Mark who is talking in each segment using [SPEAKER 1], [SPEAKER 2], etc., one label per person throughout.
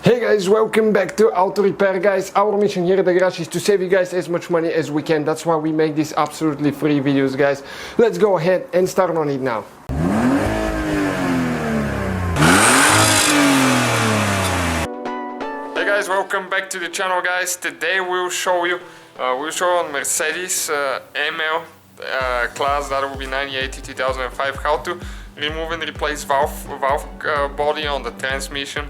[SPEAKER 1] Hey guys, welcome back to Auto Repair. Guys, our mission here at the garage is to save you guys as much money as we can. That's why we make these absolutely free videos, guys. Let's go ahead and start on it now. Hey guys, welcome back to the channel, guys. Today we'll show you on Mercedes ML-Class, that will be 98 2005, how to remove and replace valve body on the transmission.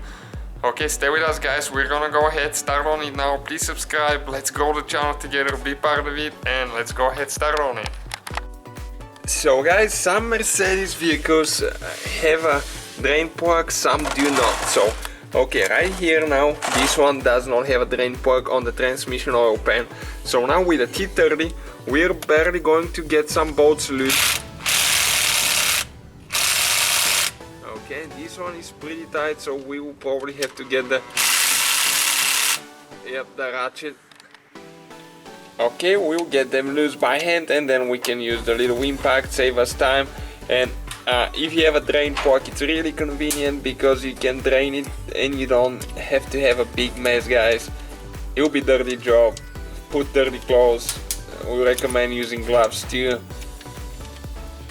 [SPEAKER 1] Okay, stay with us, guys. We're gonna go ahead, start on it now. Please subscribe, let's grow the channel together, be part of it, and let's go ahead, start on it. So guys, some Mercedes vehicles have a drain plug, some do not. So okay, right here now, this one does not have a drain plug on the transmission oil pan. So now with a T30, we're barely going to get some bolts loose. Okay, this one is pretty tight, so we will probably have to get the ratchet. Okay, we'll get them loose by hand, and then we can use the little impact, save us time. And if you have a drain plug, it's really convenient because you can drain it and you don't have to have a big mess, guys. It'll be a dirty job, put dirty clothes. We recommend using gloves too.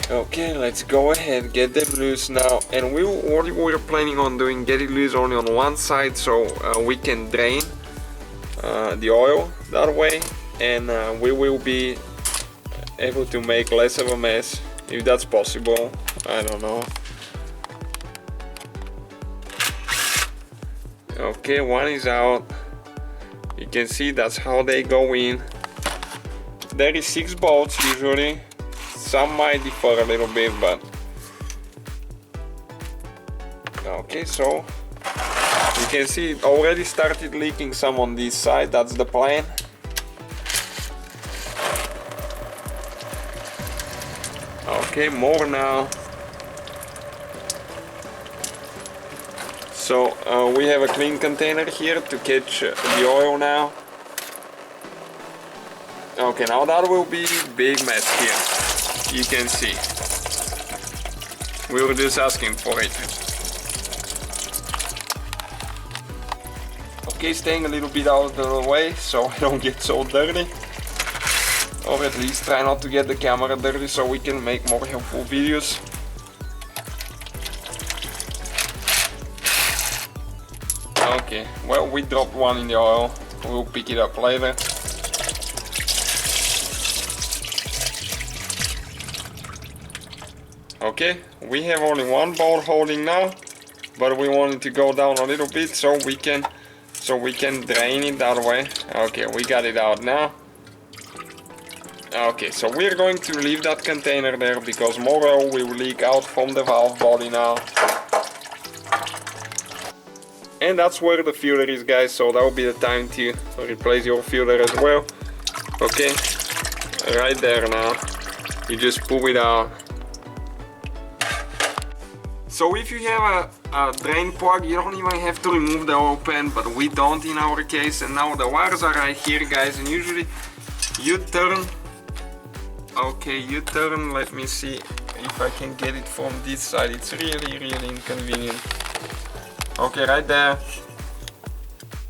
[SPEAKER 1] Okay, let's go ahead, get them loose now. And what we're planning on doing, get it loose only on one side, so we can drain the oil that way, and we will be able to make less of a mess, if that's possible. I don't know. Okay, one is out. You can see that's how they go in. There is 6 bolts usually. Some might differ a little bit, but okay, so you can see it already started leaking some on this side. That's the plan. Okay, more now. So we have a clean container here to catch the oil now. Okay, now that will be big mess here. You can see we were just asking for it. Okay, staying a little bit out of the way so I don't get so dirty, or at least try not to get the camera dirty so we can make more helpful videos. Okay, well, we dropped one in the oil, we'll pick it up later. Okay, we have only one bolt holding now, but we want it to go down a little bit so we can drain it that way. Okay, we got it out now. Okay, so we're going to leave that container there because more oil will leak out from the valve body now. And that's where the filter is, guys, so that will be the time to replace your filter as well. Okay, right there now. You just pull it out. So if you have a drain plug, you don't even have to remove the oil pan, but we don't in our case. And now the wires are right here, guys, and usually you turn. Okay, you turn, let me see if I can get it from this side. It's really inconvenient. Okay, right there.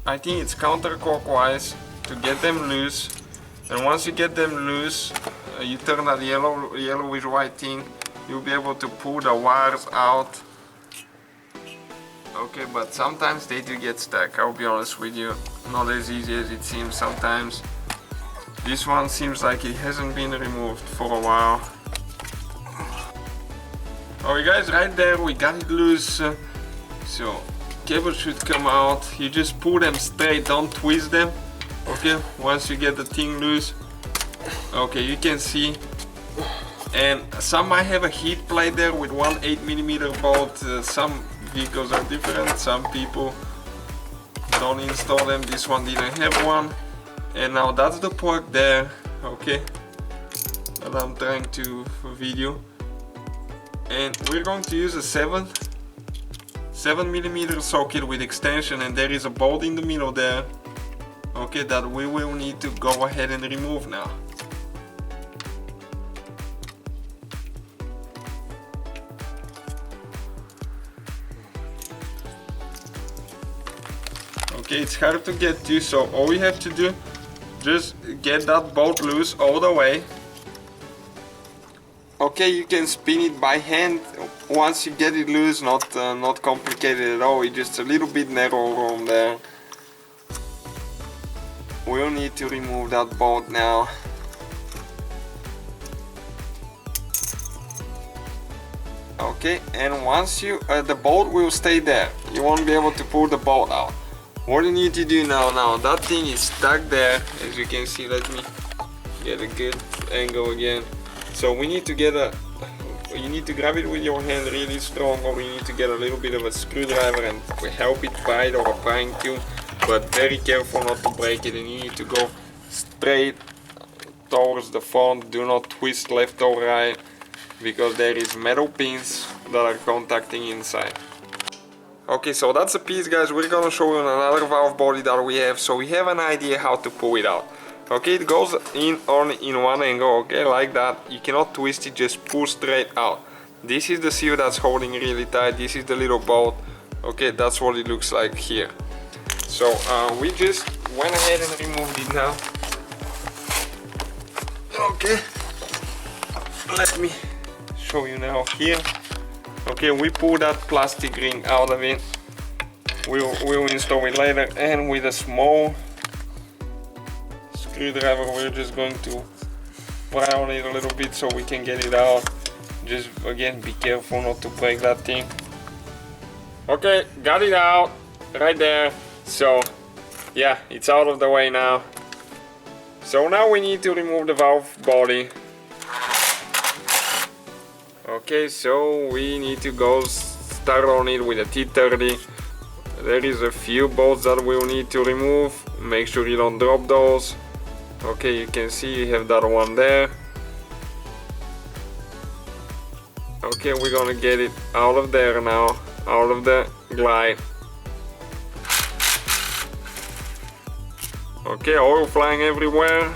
[SPEAKER 1] I think it's counterclockwise to get them loose. And once you get them loose, you turn that yellowish white thing. You'll be able to pull the wires out. Okay, but sometimes they do get stuck, I'll be honest with you. Not as easy as it seems sometimes. This one seems like it hasn't been removed for a while. Alright guys, right there we got it loose. So, cable should come out. You just pull them straight, don't twist them. Okay, once you get the thing loose. Okay, you can see. And some might have a heat plate there with one 8mm bolt. Some vehicles are different, some people don't install them. This one didn't have one. And now that's the plug there, okay, that I'm trying to video. And we're going to use a 7mm socket with extension, and there is a bolt in the middle there, okay, that we will need to go ahead and remove now. Okay, it's hard to get to, so all you have to do, just get that bolt loose all the way. Okay, you can spin it by hand once you get it loose, not complicated at all, it's just a little bit narrow around there. We'll need to remove that bolt now. Okay, and once you, the bolt will stay there, you won't be able to pull the bolt out. What you need to do now that thing is stuck there, as you can see. Let me get a good angle again. So we need to get you need to grab it with your hand really strong, or you need to get a little bit of a screwdriver and help it bite, or a prying tool, but very careful not to break it, and you need to go straight towards the front. Do not twist left or right, because there is metal pins that are contacting inside. Okay, so that's a piece, guys. We're gonna show you another valve body that we have, so we have an idea how to pull it out. Okay, it goes in one angle, okay, like that. You cannot twist it, just pull straight out. This is the seal that's holding really tight. This is the little bolt. Okay, that's what it looks like here. So we just went ahead and removed it now. Okay, let me show you now here. Okay, we pull that plastic ring out of it. We'll install it later, and with a small screwdriver we're just going to pry on it a little bit so we can get it out. Just again, be careful not to break that thing. Okay, got it out right there. So yeah, it's out of the way now. So now we need to remove the valve body. Okay, so we need to go start on it with a T30. There is a few bolts that we'll need to remove. Make sure you don't drop those. Okay, you can see you have that one there. Okay, we're gonna get it out of there now, out of the glide. Okay, oil flying everywhere.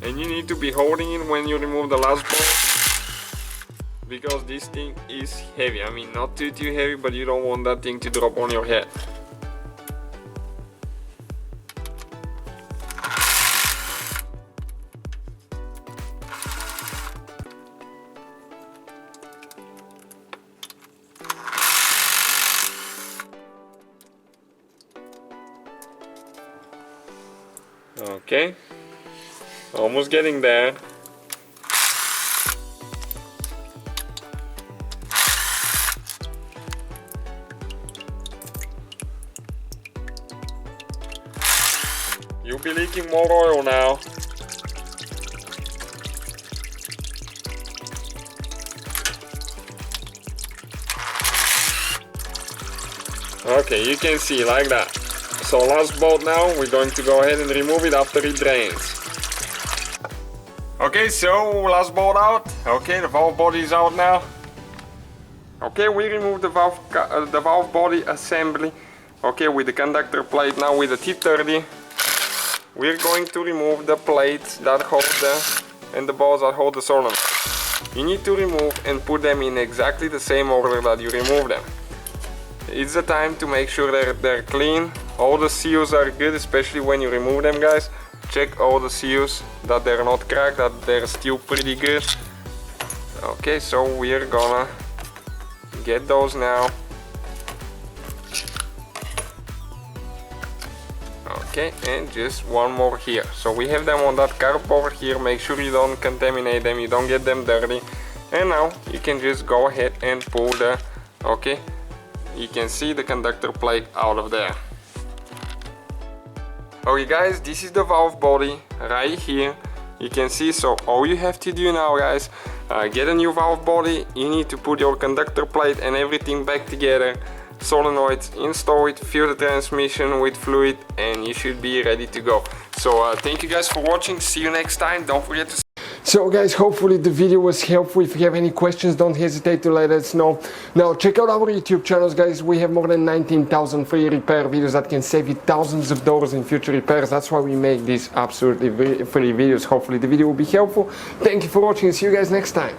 [SPEAKER 1] And you need to be holding it when you remove the last bolt, because this thing is heavy. I mean, not too heavy, but you don't want that thing to drop on your head. Okay, almost getting there. You'll be leaking more oil now. Okay, you can see like that. So last bolt now, we're going to go ahead and remove it after it drains. Okay, so last bolt out. Okay, the valve body is out now. Okay, we removed the valve body assembly. Okay, with the conductor plate. Now with the T30, we're going to remove the plates that hold and the balls that hold the solenoid. You need to remove and put them in exactly the same order that you remove them. It's the time to make sure they're clean. All the seals are good, especially when you remove them, guys. Check all the seals, that they're not cracked, that they're still pretty good. Okay, so we're gonna get those now. Okay, and just one more here. So we have them on that cardboard here. Make sure you don't contaminate them, you don't get them dirty. And now you can just go ahead and pull the, okay, you can see the conductor plate out of there. Okay guys, this is the valve body right here. You can see, so all you have to do now, guys, get a new valve body. You need to put your conductor plate and everything back together. Solenoids, install it, fill the transmission with fluid, and you should be ready to go. So thank you guys for watching. See you next time. Don't forget to... So guys, hopefully the video was helpful. If you have any questions, don't hesitate to let us know. Now check out our YouTube channels, guys. We have more than 19,000 free repair videos that can save you thousands of dollars in future repairs. That's why we make these absolutely free videos. Hopefully the video will be helpful. Thank you for watching. See you guys next time.